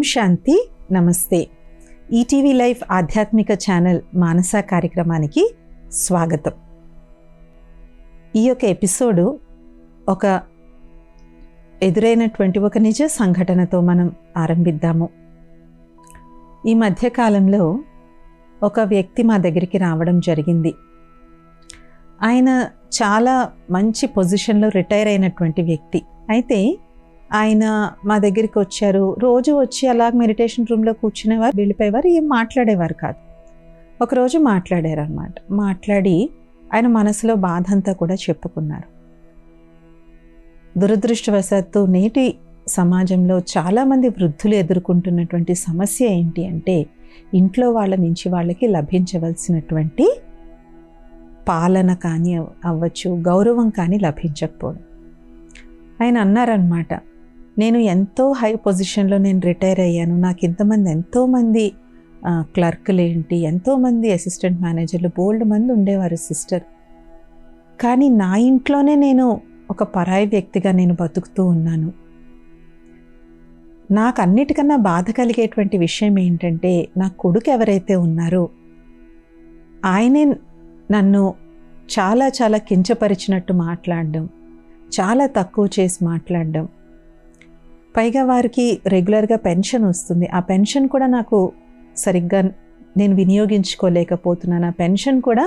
శాంతి. నమస్తే. ETV life ఆధ్యాత్మిక channel మానస కార్యక్రమానికి స్వాగతం. ఈ యొక్క ఎపిసోడు ఒక ఎదురైనటువంటి ఒక నిజ సంఘటనతో మనం ఆరంభిద్దాము. ఈ మధ్యకాలంలో ఒక వ్యక్తి మా దగ్గరికి రావడం జరిగింది. ఆయన చాలా మంచి పొజిషన్లో రిటైర్ అయినటువంటి వ్యక్తి. అయితే ఆయన మా దగ్గరికి వచ్చారు. రోజు వచ్చి అలా మెడిటేషన్ రూమ్లో కూర్చునేవారు, వెళ్ళిపోయేవారు, ఏం మాట్లాడేవారు కాదు. ఒకరోజు మాట్లాడారు అన్నమాట. మాట్లాడి ఆయన మనసులో బాధ అంతా కూడా చెప్పుకున్నారు. దురదృష్టవశాత్తు నేటి సమాజంలో చాలామంది వృద్ధులు ఎదుర్కొంటున్నటువంటి సమస్య ఏంటి అంటే, ఇంట్లో వాళ్ళ నుంచి వాళ్ళకి లభించవలసినటువంటి పాలన కానీ అవ్వచ్చు, గౌరవం కానీ లభించకపోవడం. ఆయన అన్నారనమాట, నేను ఎంతో హై పొజిషన్లో నేను రిటైర్ అయ్యాను, నాకు ఇంతమంది ఎంతోమంది క్లర్కులు ఏంటి, ఎంతోమంది అసిస్టెంట్ మేనేజర్లు, బోల్డ్ మంది ఉండేవారు సిస్టర్. కానీ నా ఇంట్లోనే నేను ఒక పరాయి వ్యక్తిగా నేను బతుకుతూ ఉన్నాను. నాకు అన్నిటికన్నా బాధ కలిగేటువంటి విషయం ఏంటంటే, నా కొడుకు ఎవరైతే ఉన్నారో ఆయనే నన్ను చాలా చాలా కించపరిచినట్టు మాట్లాడడం, చాలా తక్కువ చేసి మాట్లాడడం. పైగా వారికి రెగ్యులర్గా పెన్షన్ వస్తుంది, ఆ పెన్షన్ కూడా నాకు సరిగ్గా నేను వినియోగించుకోలేకపోతున్నాను, ఆ పెన్షన్ కూడా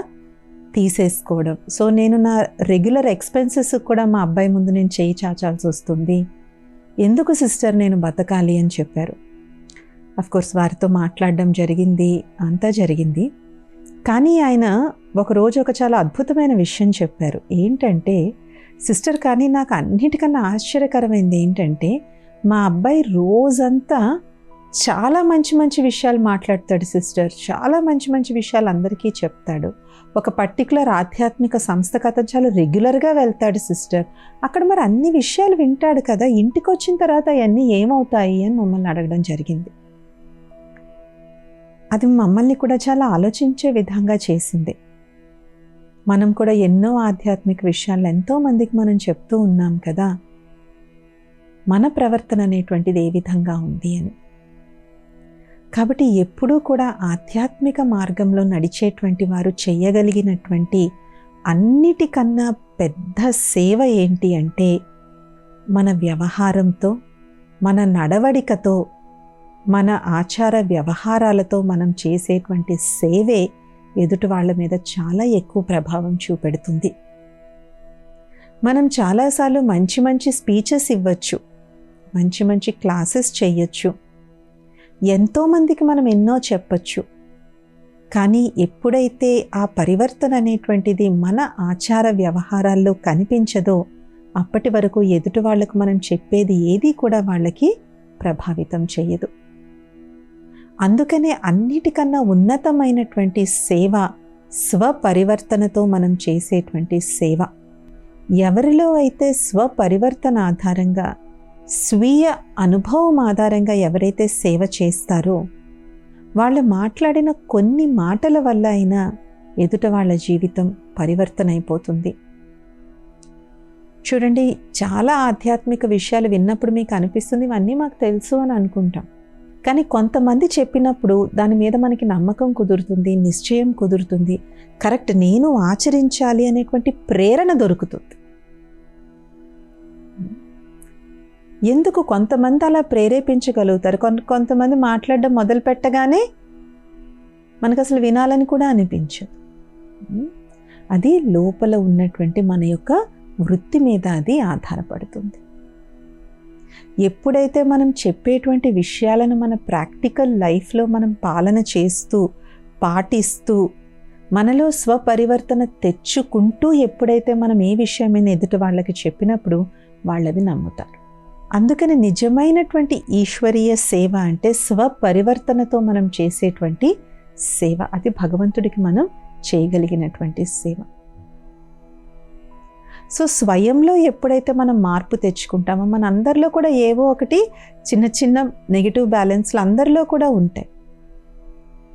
తీసేసుకోవడం. సో నేను నా రెగ్యులర్ ఎక్స్పెన్సెస్ కూడా మా అబ్బాయి ముందు నేను చేయి చాచాల్సి వస్తుంది. ఎందుకు సిస్టర్ నేను బతకాలి అని చెప్పారు. అఫ్కోర్స్ వారితో మాట్లాడడం జరిగింది, అంతా జరిగింది. కానీ ఆయన ఒకరోజు ఒక చాలా అద్భుతమైన విషయం చెప్పారు. ఏంటంటే, సిస్టర్ కానీ నాకు అన్నిటికన్నా ఆశ్చర్యకరమైంది ఏంటంటే, మా అబ్బాయి రోజంతా చాలా మంచి మంచి విషయాలు మాట్లాడతాడు సిస్టర్, చాలా మంచి మంచి విషయాలు అందరికీ చెప్తాడు. ఒక పర్టికులర్ ఆధ్యాత్మిక సంస్థకు అతను చాలా రెగ్యులర్గా వెళ్తాడు సిస్టర్. అక్కడ మరి అన్ని విషయాలు వింటాడు కదా, ఇంటికి వచ్చిన తర్వాత అవన్నీ ఏమవుతాయి అని మమ్మల్ని అడగడం జరిగింది. అది మమ్మల్ని కూడా చాలా ఆలోచించే విధంగా చేసింది. మనం కూడా ఎన్నో ఆధ్యాత్మిక విషయాలు ఎంతోమందికి మనం చెప్తూ ఉన్నాం కదా, మన ప్రవర్తన అనేటువంటిది ఏ విధంగా ఉంది అని. కాబట్టి ఎప్పుడూ కూడా ఆధ్యాత్మిక మార్గంలో నడిచేటువంటి వారు చేయగలిగినటువంటి అన్నిటికన్నా పెద్ద సేవ ఏంటి అంటే, మన వ్యవహారంతో, మన నడవడికతో, మన ఆచార వ్యవహారాలతో మనం చేసేటువంటి సేవే ఎదుటి వాళ్ళ మీద చాలా ఎక్కువ ప్రభావం చూపెడుతుంది. మనం చాలాసార్లు మంచి మంచి స్పీచెస్ ఇవ్వచ్చు, మంచి మంచి క్లాసెస్ చేయొచ్చు, ఎంతోమందికి మనం ఎన్నో చెప్పచ్చు. కానీ ఎప్పుడైతే ఆ పరివర్తన అనేటువంటిది మన ఆచార వ్యవహారాల్లో కనిపించదో, అప్పటి వరకు ఎదుటి వాళ్లకు మనం చెప్పేది ఏది కూడా వాళ్ళకి ప్రభావితం చేయదు. అందుకనే అన్నిటికన్నా ఉన్నతమైనటువంటి సేవ స్వపరివర్తనతో మనం చేసేటువంటి సేవ. ఎవరిలో అయితే స్వపరివర్తన ఆధారంగా, స్వీయ అనుభవం ఆధారంగా ఎవరైతే సేవ చేస్తారో, వాళ్ళు మాట్లాడిన కొన్ని మాటల వల్ల అయినా ఎదుట వాళ్ళ జీవితం పరివర్తన అయిపోతుంది. చూడండి, చాలా ఆధ్యాత్మిక విషయాలు విన్నప్పుడు మీకు అనిపిస్తుంది ఇవన్నీ మాకు తెలుసు అని అనుకుంటాం. కానీ కొంతమంది చెప్పినప్పుడు దాని మీద మనకి నమ్మకం కుదురుతుంది, నిశ్చయం కుదురుతుంది, కరెక్ట్ నేను ఆచరించాలి అనేటువంటి ప్రేరణ దొరుకుతుంది. ఎందుకు కొంతమంది అలా ప్రేరేపించగలుగుతారు, కొంతమంది మాట్లాడడం మొదలు పెట్టగానే మనకు అసలు వినాలని కూడా అనిపించదు. అది లోపల ఉన్నటువంటి మన యొక్క వృత్తి మీద అది ఆధారపడుతుంది. ఎప్పుడైతే మనం చెప్పేటువంటి విషయాలను మన ప్రాక్టికల్ లైఫ్లో మనం పాలన చేస్తూ, పాటిస్తూ, మనలో స్వపరివర్తన తెచ్చుకుంటూ ఎప్పుడైతే మనం ఏ విషయమైనా ఎదుటి వాళ్ళకి చెప్పినప్పుడు వాళ్ళది నమ్ముతారు. అందుకని నిజమైనటువంటి ఈశ్వరీయ సేవ అంటే స్వపరివర్తనతో మనం చేసేటువంటి సేవ. అది భగవంతుడికి మనం చేయగలిగినటువంటి సేవ. సో స్వయంలో ఎప్పుడైతే మనం మార్పు తెచ్చుకుంటామో, మన అందరిలో కూడా ఏవో ఒకటి చిన్న చిన్న నెగిటివ్ బ్యాలెన్స్లు అందరిలో కూడా ఉంటాయి.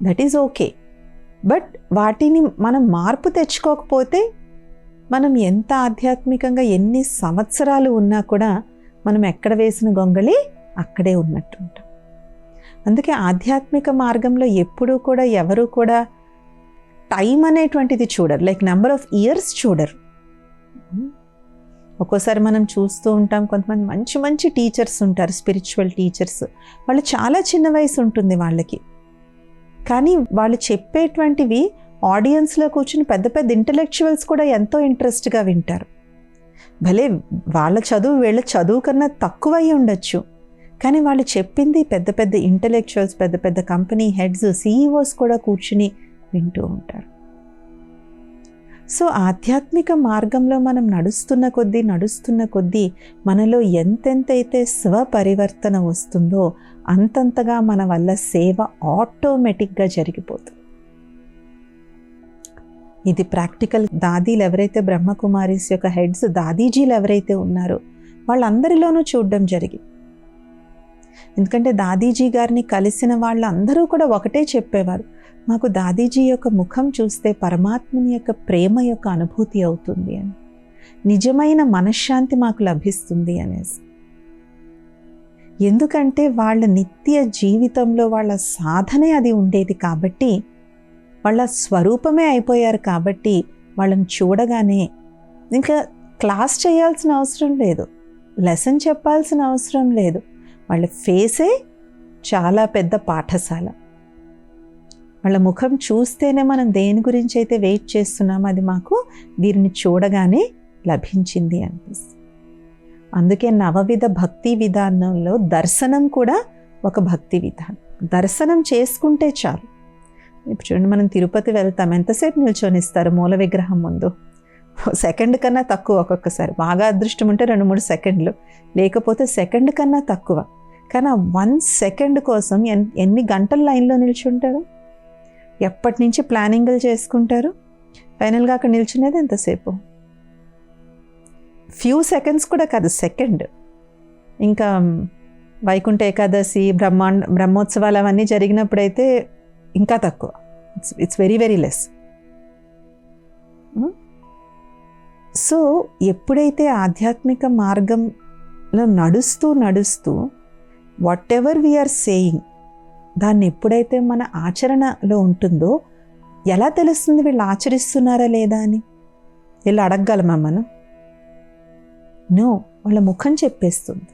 That is okay. బట్ వాటిని మనం మార్పు తెచ్చుకోకపోతే మనం ఎంత ఆధ్యాత్మికంగా ఎన్ని సంవత్సరాలు ఉన్నా కూడా మనం ఎక్కడ వేసిన గొంగళి అక్కడే ఉన్నట్టుంటాం. అందుకే ఆధ్యాత్మిక మార్గంలో ఎప్పుడూ కూడా ఎవరు కూడా టైం అనేటువంటిది చూడరు, లైక్ నెంబర్ ఆఫ్ ఇయర్స్ చూడరు. ఒక్కోసారి మనం చూస్తూ ఉంటాం, కొంతమంది మంచి మంచి టీచర్స్ ఉంటారు, స్పిరిచువల్ టీచర్స్, వాళ్ళు చాలా చిన్న వయసు ఉంటుంది వాళ్ళకి, కానీ వాళ్ళు చెప్పేటువంటివి ఆడియన్స్లో కూర్చుని పెద్ద పెద్ద ఇంటలెక్చువల్స్ కూడా ఎంతో ఇంట్రెస్ట్గా వింటారు. భలే వాళ్ళ చదువు వీళ్ళ చదువు కన్నా తక్కువై ఉండొచ్చు, కానీ వాళ్ళు చెప్పింది పెద్ద పెద్ద ఇంటలెక్చువల్స్, పెద్ద పెద్ద కంపెనీ హెడ్స్, సీఈఓస్ కూడా కూర్చుని వింటూ ఉంటారు. సో ఆధ్యాత్మిక మార్గంలో మనం నడుస్తున్న కొద్దీ మనలో ఎంతెంతైతే స్వపరివర్తన వస్తుందో అంతంతగా మన వల్ల సేవ ఆటోమేటిక్గా జరిగిపోతుంది. ఇది ప్రాక్టికల్. దాదీలు ఎవరైతే బ్రహ్మకుమారీస్ యొక్క హెడ్స్, దాదీజీలు ఎవరైతే ఉన్నారో వాళ్ళందరిలోనూ చూడడం జరిగింది. ఎందుకంటే దాదీజీ గారిని కలిసిన వాళ్ళందరూ కూడా ఒకటే చెప్పేవారు, మాకు దాదీజీ యొక్క ముఖం చూస్తే పరమాత్మని యొక్క ప్రేమ యొక్క అనుభూతి అవుతుంది అని, నిజమైన మనశ్శాంతి మాకు లభిస్తుంది అనేసి. ఎందుకంటే వాళ్ళ నిత్య జీవితంలో వాళ్ళ సాధనే అది ఉండేది కాబట్టి, వాళ్ళ స్వరూపమే అయిపోయారు కాబట్టి వాళ్ళని చూడగానే ఇంకా క్లాస్ చేయాల్సిన అవసరం లేదు, లెసన్ చెప్పాల్సిన అవసరం లేదు, వాళ్ళ ఫేసే చాలా పెద్ద పాఠశాల. వాళ్ళ ముఖం చూస్తేనే మనం దేని గురించి అయితే వెయిట్ చేస్తున్నామో అది మాకు వీరిని చూడగానే లభించింది అనిపిస్తుంది. అందుకే నవవిధ భక్తి విధానంలో దర్శనం కూడా ఒక భక్తి విధానం. దర్శనం చేసుకుంటే చాలు. ఇప్పుడు చూడండి, మనం తిరుపతి వెళ్తాం, ఎంతసేపు నిల్చొనిస్తారు మూల విగ్రహం ముందు? సెకండ్ కన్నా తక్కువ, ఒక్కొక్కసారి బాగా అదృష్టం ఉంటే 2-3 సెకండ్లు, లేకపోతే సెకండ్ కన్నా తక్కువ. కానీ 1 సెకండ్ కోసం ఎన్ని గంటల లైన్లో నిల్చుంటారు? ఎప్పటి నుంచి ప్లానింగ్లు చేసుకుంటారు? ఫైనల్గా అక్కడ నిల్చునేది ఎంతసేపు? ఫ్యూ సెకండ్స్ కూడా కాదు, సెకండ్. ఇంకా వైకుంఠ ఏకాదశి, బ్రహ్మోత్సవాలు అవన్నీ జరిగినప్పుడైతే ఇంకా తక్కువ. It's very very less. So ఎప్పుడైతే ఆధ్యాత్మిక మార్గంలో నడుస్తూ వాట్ ఎవర్ వీఆర్ సేయింగ్ దాన్ని ఎప్పుడైతే మన ఆచరణలో ఉంటుందో ఎలా తెలుస్తుంది వీళ్ళు ఆచరిస్తున్నారా లేదా అని? వీళ్ళు అడగగలమా మనం? నో. వాళ్ళ ముఖం చెప్పేస్తుంది,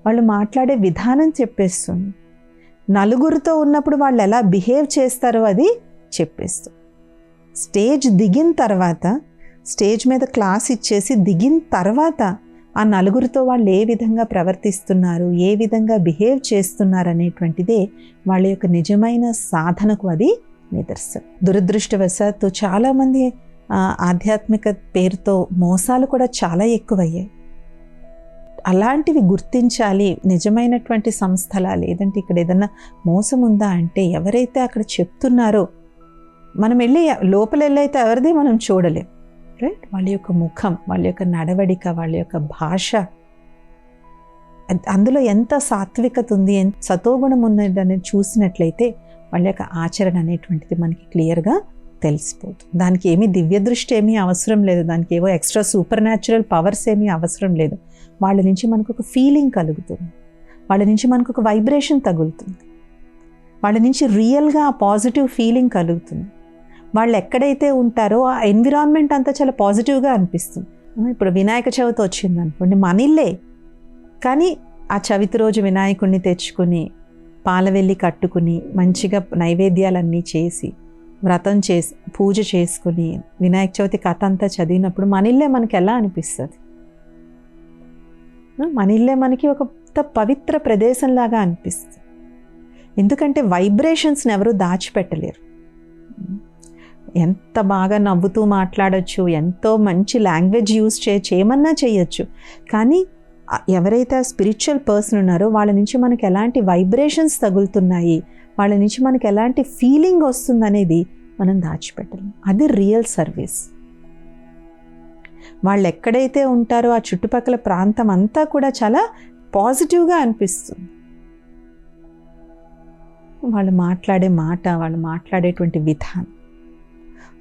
వాళ్ళు మాట్లాడే విధానం చెప్పేస్తుంది, నలుగురితో ఉన్నప్పుడు వాళ్ళు ఎలా బిహేవ్ చేస్తారో అది చెప్పేస్తుంది. స్టేజ్ దిగిన తర్వాత, స్టేజ్ మీద క్లాస్ ఇచ్చేసి దిగిన తర్వాత ఆ నలుగురితో వాళ్ళు ఏ విధంగా ప్రవర్తిస్తున్నారు, ఏ విధంగా బిహేవ్ చేస్తున్నారు అనేటువంటిదే వాళ్ళ యొక్క నిజమైన సాధనకు అది నిదర్శనం. దురదృష్టవశాత్తు చాలామంది ఆధ్యాత్మిక పేరుతో మోసాలు కూడా చాలా ఎక్కువయ్యాయి. అలాంటివి గుర్తించాలి. నిజమైనటువంటి సంస్థల, లేదంటే ఇక్కడ ఏదన్నా మోసం ఉందా అంటే ఎవరైతే అక్కడ చెప్తున్నారో మనం వెళ్ళి లోపల వెళ్ళైతే ఎవరిది మనం చూడలేం, రైట్? వాళ్ళ యొక్క ముఖం, వాళ్ళ యొక్క నడవడిక, వాళ్ళ యొక్క భాష, అందులో ఎంత సాత్వికత ఉంది, ఎంత సతోగుణం ఉన్నది అనేది చూసినట్లయితే వాళ్ళ యొక్క ఆచరణ అనేటువంటిది మనకి క్లియర్గా తెలిసిపోతుంది. దానికి ఏమీ దివ్య దృష్టి ఏమీ అవసరం లేదు, దానికి ఏవో ఎక్స్ట్రా సూపర్ న్యాచురల్ పవర్స్ ఏమీ అవసరం లేదు. వాళ్ళ నుంచి మనకు ఒక ఫీలింగ్ కలుగుతుంది, వాళ్ళ నుంచి మనకు ఒక వైబ్రేషన్ తగులుతుంది, వాళ్ళ నుంచి రియల్గా ఆ పాజిటివ్ ఫీలింగ్ కలుగుతుంది. వాళ్ళు ఎక్కడైతే ఉంటారో ఆ ఎన్విరాన్మెంట్ అంతా చాలా పాజిటివ్గా అనిపిస్తుంది. ఇప్పుడు వినాయక చవితి వచ్చింది అనుకోండి, మన ఇల్లే, కానీ ఆ చవితి రోజు వినాయకుడిని తెచ్చుకుని పాలవెల్లి కట్టుకుని మంచిగా నైవేద్యాలన్నీ చేసి వ్రతం చేసి పూజ చేసుకుని వినాయక చవితి కథ అంతా చదివినప్పుడు మన ఇల్లే మనకి ఎలా అనిపిస్తుంది? మన ఇల్లే మనకి ఒక పవిత్ర ప్రదేశంలాగా అనిపిస్తుంది. ఎందుకంటే వైబ్రేషన్స్ని ఎవరు దాచిపెట్టలేరు. ఎంత బాగా నవ్వుతూ మాట్లాడచ్చు, ఎంతో మంచి లాంగ్వేజ్ యూజ్ చేయమన్నా చేయొచ్చు, కానీ ఎవరైతే ఆ స్పిరిచువల్ పర్సన్ ఉన్నారో వాళ్ళ నుంచి మనకి ఎలాంటి వైబ్రేషన్స్ తగులుతున్నాయి, వాళ్ళ నుంచి మనకి ఎలాంటి ఫీలింగ్ వస్తుందనేది మనం దాచిపెట్టలేం. అది రియల్ సర్వీస్. వాళ్ళు ఎక్కడైతే ఉంటారో ఆ చుట్టుపక్కల ప్రాంతం అంతా కూడా చాలా పాజిటివ్గా అనిపిస్తుంది. వాళ్ళు మాట్లాడే మాట, వాళ్ళు మాట్లాడేటువంటి విధానం.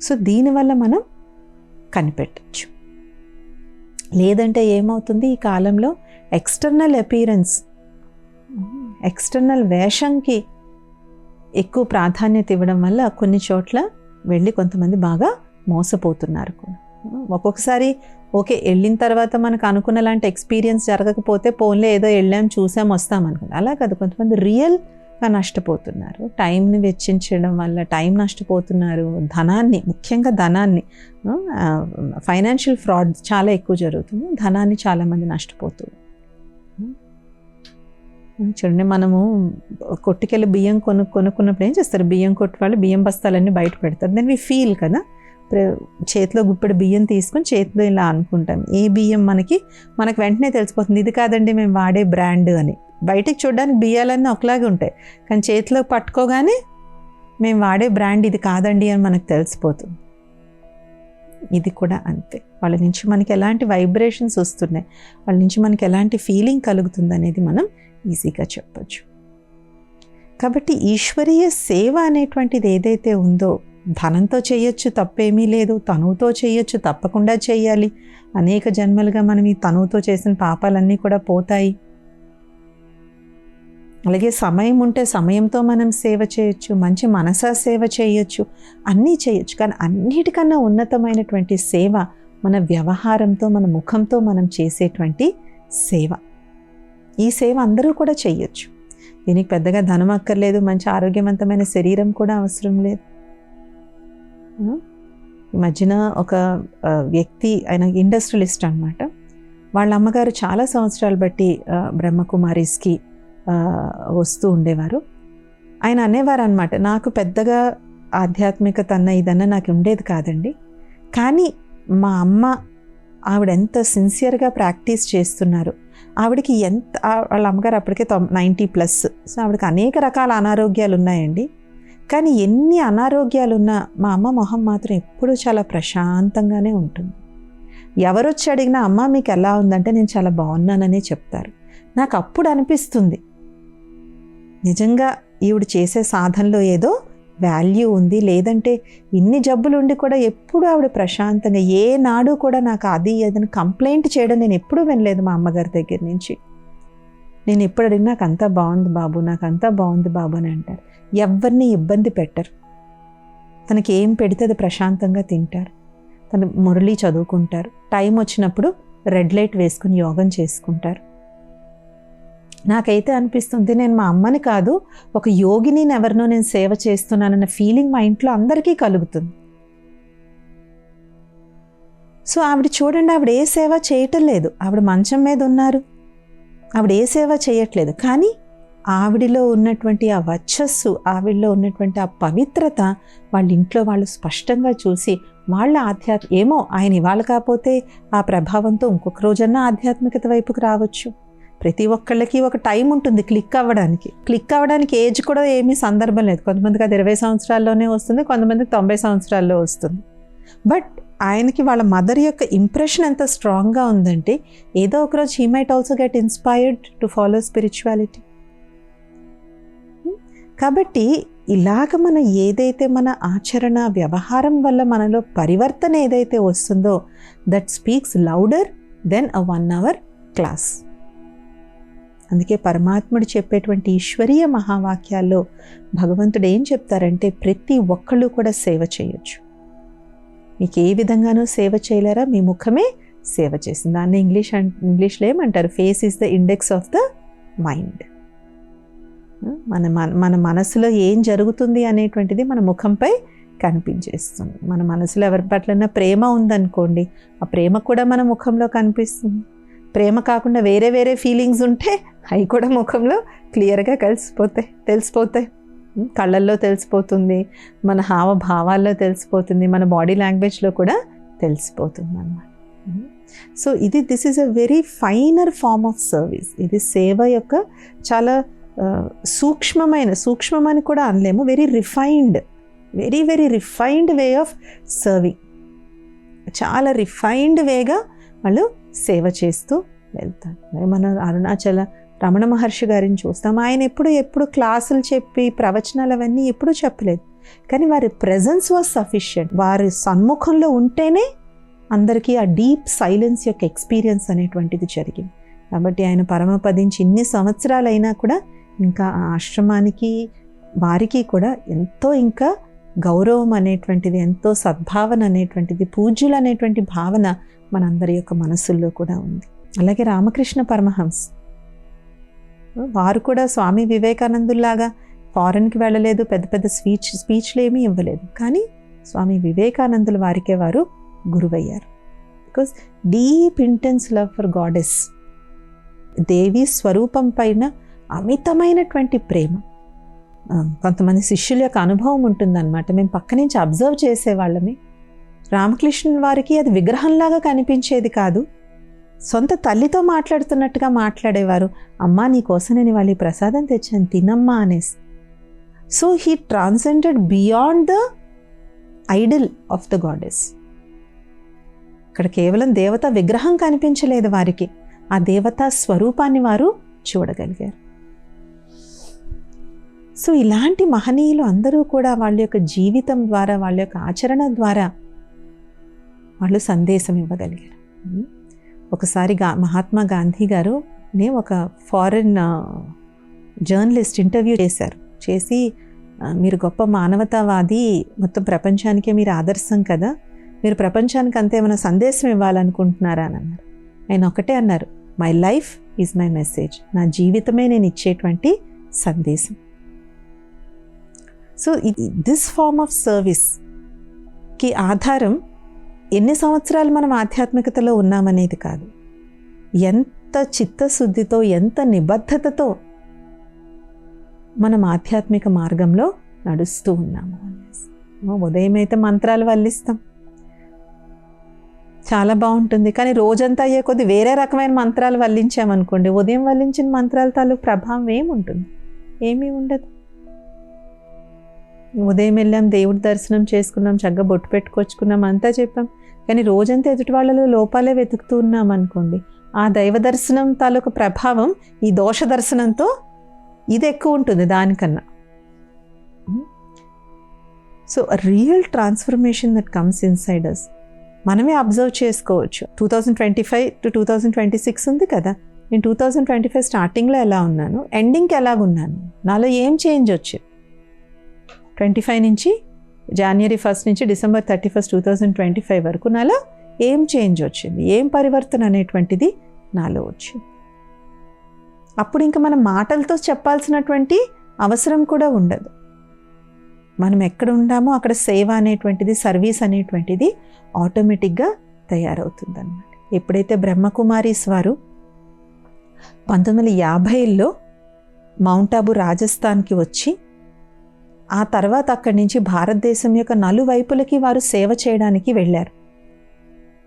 సో దీనివల్ల మనం కనిపెట్టచ్చు. లేదంటే ఏమవుతుంది, ఈ కాలంలో ఎక్స్టర్నల్ అపీరెన్స్, ఎక్స్టర్నల్ వేషంకి ఎక్కువ ప్రాధాన్యత ఇవ్వడం వల్ల కొన్ని చోట్ల వెళ్ళి కొంతమంది బాగా మోసపోతున్నారు కూడా. ఒక్కొక్కసారి ఓకే, వెళ్ళిన తర్వాత మనకు అనుకున్న లాంటి ఎక్స్పీరియన్స్ జరగకపోతే పోన్లే ఏదో వెళ్ళాం చూసాం వస్తాం అనుకుంది. అలా కాదు, కొంతమంది రియల్గా నష్టపోతున్నారు. టైంని వెచ్చించడం వల్ల టైం నష్టపోతున్నారు, ధనాన్ని, ముఖ్యంగా ధనాన్ని, ఫైనాన్షియల్ ఫ్రాడ్ చాలా ఎక్కువ జరుగుతుంది, ధనాన్ని చాలామంది నష్టపోతుంది. చూడండి, మనము కొట్టుకెళ్ళి బియ్యం కొనుక్కున్నప్పుడు ఏం చేస్తారు, బియ్యం కొట్టు వాళ్ళు బియ్యం బస్తాలన్నీ బయట పెడతారు. దెన్ వి ఫీల్ కదా, చేతిలో గుప్పెడు బియ్యం తీసుకొని చేతిలో ఇలా అనుకుంటాం. ఏ బియ్యం మనకు వెంటనే తెలిసిపోతుంది ఇది కాదండి మేము వాడే బ్రాండ్ అని. బయటికి చూడడానికి బియ్యాలన్నీ ఒకలాగే ఉంటాయి, కానీ చేతిలో పట్టుకోగానే మేము వాడే బ్రాండ్ ఇది కాదండి అని మనకు తెలిసిపోతుంది. ఇది కూడా అంతే. వాళ్ళ నుంచి మనకి ఎలాంటి వైబ్రేషన్స్ వస్తున్నాయి, వాళ్ళ నుంచి మనకి ఎలాంటి ఫీలింగ్ కలుగుతుంది అనేది మనం ఈజీగా చెప్పచ్చు. కాబట్టి ఈశ్వరీయ సేవ అనేటువంటిది ఏదైతే ఉందో, ధనంతో చేయొచ్చు, తప్పేమీ లేదు. తనువుతో చేయొచ్చు, తప్పకుండా చేయాలి. అనేక జన్మలుగా మనం ఈ తనువుతో చేసిన పాపాలన్నీ కూడా పోతాయి. అలాగే సమయం ఉంటే సమయంతో మనం సేవ చేయొచ్చు, మంచి మనసా సేవ చేయొచ్చు, అన్నీ చేయొచ్చు. కానీ అన్నిటికన్నా ఉన్నతమైనటువంటి సేవ మన వ్యవహారంతో, మన ముఖంతో మనం చేసేటువంటి సేవ. ఈ సేవ అందరూ కూడా చేయొచ్చు. దీనికి పెద్దగా ధనం అక్కర్లేదు, మంచి ఆరోగ్యవంతమైన శరీరం కూడా అవసరం లేదు. ఈ మధ్యన ఒక వ్యక్తి, ఆయన ఇండస్ట్రియలిస్ట్ అనమాట, వాళ్ళ అమ్మగారు చాలా సంవత్సరాలు బట్టి బ్రహ్మకుమారీస్కి వస్తూ ఉండేవారు. ఆయన అనేవారు అనమాట, నాకు పెద్దగా ఆధ్యాత్మికత అన్న ఇదన్న నాకు ఉండేది కాదండి, కానీ మా అమ్మ ఆవిడ ఎంత సిన్సియర్గా ప్రాక్టీస్ చేస్తున్నారు, ఆవిడకి ఎంత, వాళ్ళ అమ్మగారు అప్పటికే 90+, సో ఆవిడకి అనేక రకాల అనారోగ్యాలు ఉన్నాయండి. కానీ ఎన్ని అనారోగ్యాలున్నా మా అమ్మ మొహం మాత్రం ఎప్పుడూ చాలా ప్రశాంతంగానే ఉంటుంది. ఎవరొచ్చి అడిగినా అమ్మ మీకు ఎలా ఉందంటే నేను చాలా బాగున్నాననే చెప్తారు. నాకు అప్పుడు అనిపిస్తుంది నిజంగా ఈవిడ చేసే సాధనలో ఏదో వాల్యూ ఉంది. లేదంటే ఇన్ని జబ్బులు ఉండి కూడా ఎప్పుడు ఆవిడ ప్రశాంతంగా, ఏ నాడు కూడా నాకు అది ఏదైనా కంప్లైంట్ చేయడం నేను ఎప్పుడూ వినలేదు మా అమ్మగారి దగ్గర నుంచి. నేను ఎప్పుడు అడిగినా నాకు అంతా బాగుంది బాబు, నాకు అంతా బాగుంది బాబు అని అంటారు. ఎవరిని ఇబ్బంది పెట్టరు. తనకి ఏం పెడితే అది ప్రశాంతంగా తింటారు. తను మురళి చదువుకుంటారు. టైం వచ్చినప్పుడు రెడ్ లైట్ వేసుకుని యోగం చేసుకుంటారు. నాకైతే అనిపిస్తుంది నేను మా అమ్మని కాదు, ఒక యోగిని ఎవరినో నేను సేవ చేస్తున్నానన్న ఫీలింగ్ మా ఇంట్లో అందరికీ కలుగుతుంది. సో ఆవిడ చూడండి, ఆవిడ ఏ సేవ చేయటం లేదు. ఆవిడ మంచం మీద ఉన్నారు, ఆవిడ ఏ సేవ చేయట్లేదు. కానీ ఆవిడిలో ఉన్నటువంటి ఆ వర్చస్సు, ఆవిడలో ఉన్నటువంటి ఆ పవిత్రత వాళ్ళ ఇంట్లో వాళ్ళు స్పష్టంగా చూసి వాళ్ళ ఏమో ఆయన ఇవాళ కాకపోతే ఆ ప్రభావంతో ఇంకొక రోజన్నా ఆధ్యాత్మికత వైపుకి రావచ్చు. ప్రతి ఒక్కళ్ళకి ఒక టైం ఉంటుంది క్లిక్ అవ్వడానికి ఏజ్ కూడా ఏమీ సందర్భం లేదు. కొంతమందికి అది 20 సంవత్సరాల్లోనే వస్తుంది, కొంతమందికి 90 సంవత్సరాల్లో వస్తుంది. బట్ ఆయనకి వాళ్ళ మదర్ యొక్క ఇంప్రెషన్ ఎంత స్ట్రాంగ్గా ఉందంటే ఏదో ఒకరోజు he might also get inspired to follow spirituality. కాబట్టి ఇలాగ మనం ఏదైతే మన ఆచరణ వ్యవహారం వల్ల మనలో పరివర్తన ఏదైతే వస్తుందో that speaks louder than a 1 hour class. అందుకే పరమాత్ముడు చెప్పేటువంటి ఈశ్వరీయ మహావాక్యాల్లో భగవంతుడు ఏం చెప్తారంటే ప్రతి ఒక్కళ్ళు కూడా సేవ చేయొచ్చు. మీకు ఏ విధంగానూ సేవ చేయలేరా, మీ ముఖమే సేవ చేసింది. దాన్ని ఇంగ్లీష్లో ఏమంటారు, face is the index of the mind. మన మనసులో ఏం జరుగుతుంది అనేటువంటిది మన ముఖంపై కనిపించేస్తుంది. మన మనసులో ఎవరి పట్లన్నా ప్రేమ ఉందనుకోండి, ఆ ప్రేమ కూడా మన ముఖంలో కనిపిస్తుంది. ప్రేమ కాకుండా వేరే వేరే ఫీలింగ్స్ ఉంటే అవి కూడా ముఖంలో క్లియర్గా తెలిసిపోతాయి. కళ్ళల్లో తెలిసిపోతుంది, మన హావభావాల్లో తెలిసిపోతుంది, మన బాడీ లాంగ్వేజ్లో కూడా తెలిసిపోతుంది అన్నమాట. So this is a very finer form of service. ఇది సేవ యొక్క చాలా సూక్ష్మమని కూడా అనలేము, very very refined way of serving. చాలా రిఫైన్డ్ వేగా వాళ్ళు సేవ చేస్తూ వెళ్తారు. మన అరుణాచల రమణ మహర్షి గారిని చూస్తాం. ఆయన ఎప్పుడు క్లాసులు చెప్పి ప్రవచనాలు అవన్నీ ఎప్పుడూ చెప్పలేదు, కానీ వారి ప్రెజెన్స్ వాజ్ సఫిషియంట్. వారి సన్ముఖంలో ఉంటేనే అందరికీ ఆ డీప్ సైలెన్స్ యొక్క ఎక్స్పీరియన్స్ అనేటువంటిది జరిగింది. కాబట్టి ఆయన పరమపదించి ఇన్ని సంవత్సరాలైనా కూడా ఇంకా ఆ ఆశ్రమానికి వారికి కూడా ఎంతో ఇంకా గౌరవం అనేటువంటిది, ఎంతో సద్భావన అనేటువంటిది, పూజ్యులు అనేటువంటి భావన మనందరి యొక్క మనసుల్లో కూడా ఉంది. అలాగే రామకృష్ణ పరమహంస వారు కూడా స్వామి వివేకానందుల్లాగా ఫారెన్కి వెళ్ళలేదు, పెద్ద పెద్ద స్పీచ్లు ఏమీ ఇవ్వలేదు. కానీ స్వామి వివేకానందుల వారికే వారు గురువయ్యారు. Because deep intense love for goddess, దేవి స్వరూపం పైన అమితమైనటువంటి ప్రేమ. కొంతమంది శిష్యుల యొక్క అనుభవం ఉంటుందన్నమాట. మేము పక్క నుంచి అబ్జర్వ్ చేసేవాళ్ళమే. రామకృష్ణుల వారికి అది విగ్రహంలాగా కనిపించేది కాదు, సొంత తల్లితో మాట్లాడుతున్నట్టుగా మాట్లాడేవారు. అమ్మా నీకోసం నేను వాళ్ళ ప్రసాదం తెచ్చాను తినమ్మా అనేసి. So he transcended beyond the Idol of the goddess. ఇక్కడ కేవలం దేవత విగ్రహం కనిపించలేదు వారికి, ఆ దేవతా స్వరూపాన్ని వారు చూడగలిగారు. సో ఇలాంటి మహనీయులు అందరూ కూడా వాళ్ళ యొక్క జీవితం ద్వారా, వాళ్ళ యొక్క ఆచరణ ద్వారా వాళ్ళు సందేశం ఇవ్వగలిగారు. ఒకసారి మహాత్మా గాంధీ గారు ఒక ఫారెన్ జర్నలిస్ట్ ఇంటర్వ్యూ చేసి మీరు గొప్ప మానవతావాది, మొత్తం ప్రపంచానికే మీరు ఆదర్శం కదా, మీరు ప్రపంచానికి అంతే ఏమైనా సందేశం ఇవ్వాలనుకుంటున్నారా అని అన్నారు. ఆయన ఒకటే అన్నారు, my life is my message. నా జీవితమే నేను ఇచ్చేటువంటి సందేశం. సో దిస్ ఫార్మ్ ఆఫ్ సర్వీస్కి ఆధారం ఎన్ని సంవత్సరాలు మనం ఆధ్యాత్మికతలో ఉన్నామనేది కాదు, ఎంత చిత్తశుద్ధితో, ఎంత నిబద్ధతతో మనం ఆధ్యాత్మిక మార్గంలో నడుస్తూ ఉన్నాము అనేసి. ఉదయం అయితే మంత్రాలు వల్లిస్తాం, చాలా బాగుంటుంది. కానీ రోజంతా అయ్యే కొద్ది వేరే రకమైన మంత్రాలు వల్లించామనుకోండి, ఉదయం వల్లించిన మంత్రాల తాలూకు ప్రభావం ఏముంటుంది? ఏమీ ఉండదు. ఉదయం వెళ్ళాం, దేవుడి దర్శనం చేసుకున్నాం, చక్కగా బొట్టు పెట్టుకొచ్చుకున్నాం, అంతా చెప్పాం. కానీ రోజంతా ఎదుటి వాళ్ళలో లోపాలే వెతుకుతూ ఉన్నాం అనుకోండి, ఆ దైవ దర్శనం తాలూకు ప్రభావం ఈ దోష దర్శనంతో ఇది ఎక్కువ ఉంటుంది దానికన్నా. So real transformation that comes inside us మనమే అబ్జర్వ్ చేసుకోవచ్చు. 2025 to 2026 ఉంది కదా, నేను 2025 స్టార్టింగ్లో ఎలా ఉన్నాను, ఎండింగ్కి ఎలాగున్నాను, నాలో ఏం చేంజ్ వచ్చింది. 25 నుంచి January 1st నుంచి December 31st, 2025 వరకు నాలో ఏం చేంజ్ వచ్చింది, ఏం పరివర్తన అనేటువంటిది నాలో వచ్చింది. అప్పుడు ఇంకా మనం మాటలతో చెప్పాల్సినటువంటి అవసరం కూడా ఉండదు. మనం ఎక్కడ ఉన్నామో అక్కడ సేవ అనేటువంటిది, సర్వీస్ అనేటువంటిది ఆటోమేటిక్గా తయారవుతుంది అన్నమాట. ఎప్పుడైతే బ్రహ్మకుమారీస్ వారు 1950లో మౌంట్ ఆబూ రాజస్థాన్కి వచ్చి, ఆ తర్వాత అక్కడి నుంచి భారతదేశం యొక్క నలువైపులకి వారు సేవ చేయడానికి వెళ్ళారు.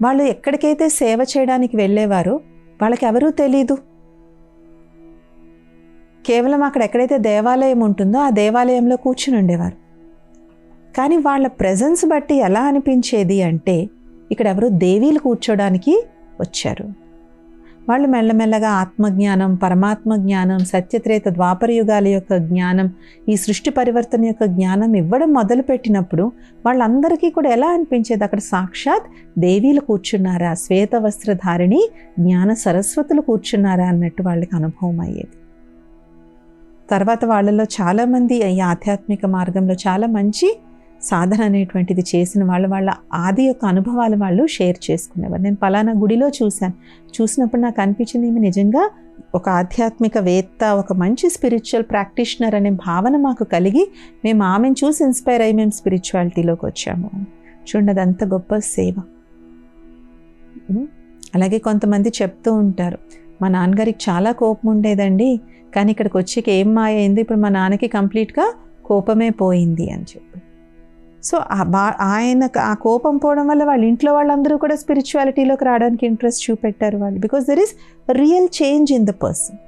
వాళ్ళు ఎక్కడికైతే సేవ చేయడానికి వెళ్ళేవారో వాళ్ళకి ఎవరూ తెలీదు. కేవలం అక్కడ ఎక్కడైతే దేవాలయం ఉంటుందో ఆ దేవాలయంలో కూర్చుని ఉండేవారు. కానీ వాళ్ళ ప్రెజెన్స్ బట్టి ఎలా అనిపించేది అంటే, ఇక్కడ ఎవరో దేవీలు కూర్చోడానికి వచ్చారు. వాళ్ళు మెల్లమెల్లగా ఆత్మజ్ఞానం, పరమాత్మ జ్ఞానం, సత్యత్రేత ద్వాపర యుగాల యొక్క జ్ఞానం, ఈ సృష్టి పరివర్తన యొక్క జ్ఞానం ఇవ్వడం మొదలుపెట్టినప్పుడు వాళ్ళందరికీ కూడా ఎలా అనిపించేది, అక్కడ సాక్షాత్ దేవీలు కూర్చున్నారా, శ్వేత వస్త్రధారిణి జ్ఞాన సరస్వతులు కూర్చున్నారా అన్నట్టు వాళ్ళకి అనుభవం అయ్యేది. తర్వాత వాళ్ళలో చాలామంది ఈ ఆధ్యాత్మిక మార్గంలో చాలా మంచి సాధన అనేటువంటిది చేసిన వాళ్ళ ఆది యొక్క అనుభవాలు వాళ్ళు షేర్ చేసుకునేవారు. నేను పలానా గుడిలో చూసినప్పుడు నాకు అనిపించింది, ఈమె నిజంగా ఒక ఆధ్యాత్మిక వేత్త, ఒక మంచి స్పిరిచువల్ ప్రాక్టీషనర్ అనే భావన మాకు కలిగి మేము ఆమెను చూసి ఇన్స్పైర్ అయ్యి మేము స్పిరిచువాలిటీలోకి వచ్చాము. చూడండి, అదంత గొప్ప సేవ. అలాగే కొంతమంది చెప్తూ ఉంటారు, మా నాన్నగారికి చాలా కోపం ఉండేదండి, కానీ ఇక్కడికి వచ్చాక ఏం మాయ అయింది, ఇప్పుడు మా నాన్నకి కంప్లీట్గా కోపమే పోయింది అని చెప్పి. సో ఆయనకు ఆ కోపం పోవడం వల్ల వాళ్ళ ఇంట్లో వాళ్ళందరూ కూడా స్పిరిచువాలిటీలోకి రావడానికి ఇంట్రెస్ట్ చూపెట్టారు వాళ్ళు. Because there is real change in the person.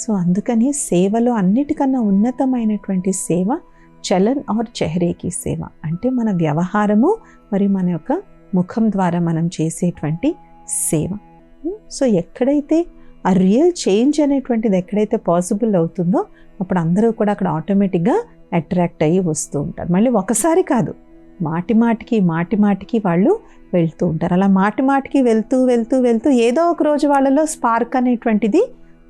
So అందుకని సేవలో అన్నిటికన్నా ఉన్నతమైనటువంటి సేవ చలన్ ఆర్ చెహరేకి సేవ, అంటే మన వ్యవహారము మరియు మన యొక్క ముఖం ద్వారా మనం చేసేటువంటి సేవ. సో ఎక్కడైతే ఆ రియల్ చేంజ్ అనేటువంటిది ఎక్కడైతే పాసిబుల్ అవుతుందో అప్పుడు అందరూ కూడా అక్కడ ఆటోమేటిక్గా అట్రాక్ట్ అయ్యి వస్తూ ఉంటారు. మళ్ళీ ఒకసారి కాదు, మాటి మాటికి వాళ్ళు వెళ్తూ ఉంటారు. అలా మాటి మాటికి వెళ్తూ ఏదో ఒక రోజు వాళ్ళలో స్పార్క్ అనేటువంటిది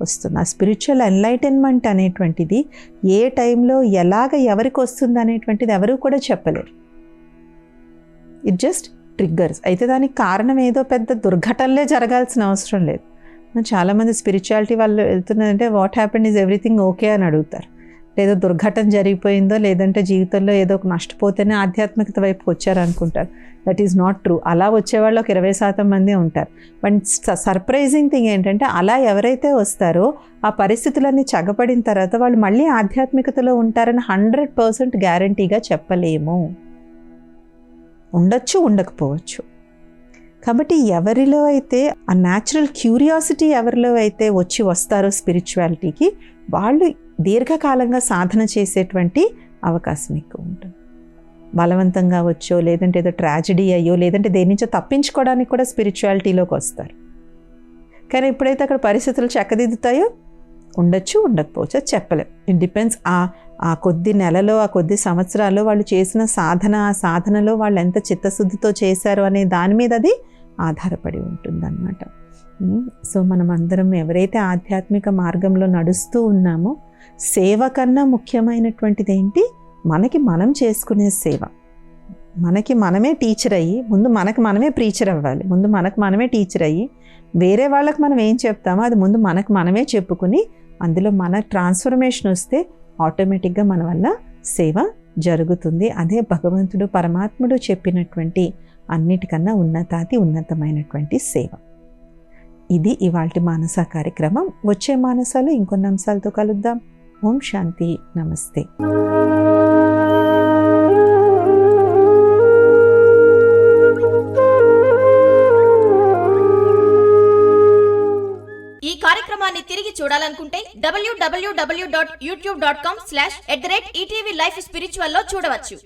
వస్తుంది. ఆ స్పిరిచువల్ ఎన్లైటన్మెంట్ అనేటువంటిది ఏ టైంలో ఎలాగ ఎవరికి వస్తుంది అనేటువంటిది ఎవరు కూడా చెప్పలేరు. It just triggers. అయితే దానికి కారణం ఏదో పెద్ద దుర్ఘటనలే జరగాల్సిన అవసరం లేదు. చాలామంది స్పిరిచువాలిటీ వాళ్ళు వెళ్తున్నారంటే what happen is everything okay అని అడుగుతారు. లేదో దుర్ఘటన జరిగిపోయిందో లేదంటే జీవితంలో ఏదో ఒక నష్టపోతేనే ఆధ్యాత్మికత వైపుకి వచ్చారనుకుంటారు. That is not true. అలా వచ్చేవాళ్ళు ఒక 20% మంది ఉంటారు. బట్ సర్ప్రైజింగ్ థింగ్ ఏంటంటే అలా ఎవరైతే వస్తారో ఆ పరిస్థితులన్నీ చగపడిన తర్వాత వాళ్ళు మళ్ళీ ఆధ్యాత్మికతలో ఉంటారని 100% గ్యారంటీగా చెప్పలేము. ఉండొచ్చు, ఉండకపోవచ్చు. కాబట్టి ఎవరిలో అయితే ఆ న్యాచురల్ క్యూరియాసిటీ ఎవరిలో అయితే వస్తారో స్పిరిచువాలిటీకి, వాళ్ళు దీర్ఘకాలంగా సాధన చేసేటువంటి అవకాశం ఎక్కువ ఉంటుంది. బలవంతంగా వచ్చో లేదంటే ఏదో ట్రాజడీ అయ్యో లేదంటే దేని నుంచో తప్పించుకోవడానికి కూడా స్పిరిచువాలిటీలోకి వస్తారు. కానీ ఎప్పుడైతే అక్కడ పరిస్థితులు చక్కదిద్దుతాయో ఉండొచ్చు, ఉండకపోవచ్చు, అది చెప్పలేం. It depends. ఆ కొద్ది నెలలో ఆ కొద్ది సంవత్సరాల్లో వాళ్ళు చేసిన ఆ సాధనలో వాళ్ళు ఎంత చిత్తశుద్ధితో చేశారు అనే దాని మీద అది ఆధారపడి ఉంటుందన్నమాట. సో మనం అందరం ఎవరైతే ఆధ్యాత్మిక మార్గంలో నడుస్తూ ఉన్నామో సేవ కన్నా ముఖ్యమైనటువంటిది ఏంటి? మనకి మనం చేసుకునే సేవ. మనకి మనమే టీచర్ అయ్యి ముందు మనకు మనమే ప్రీచర్ అవ్వాలి. ముందు మనకు మనమే టీచర్ అయ్యి వేరే వాళ్ళకి మనం ఏం చెప్తామో అది ముందు మనకు మనమే చెప్పుకుని అందులో మన ట్రాన్స్ఫర్మేషన్ వస్తే ఆటోమేటిక్గా మన వల్ల సేవ జరుగుతుంది. అదే భగవంతుడు పరమాత్ముడు చెప్పినటువంటి అన్నిటికన్నా ఉన్నతమైనటువంటి సేవ. ఇది ఇవాల్టి మానస కార్యక్రమం. వచ్చే మానసాలు ఇంకొన్ని అంశాలతో కలుద్దాం. ఓం శాంతి. నమస్తే. ఈ కార్యక్రమాన్ని తిరిగి చూడాలనుకుంటే www.youtube.com/@ETV Life Spiritual లో చూడవచ్చు.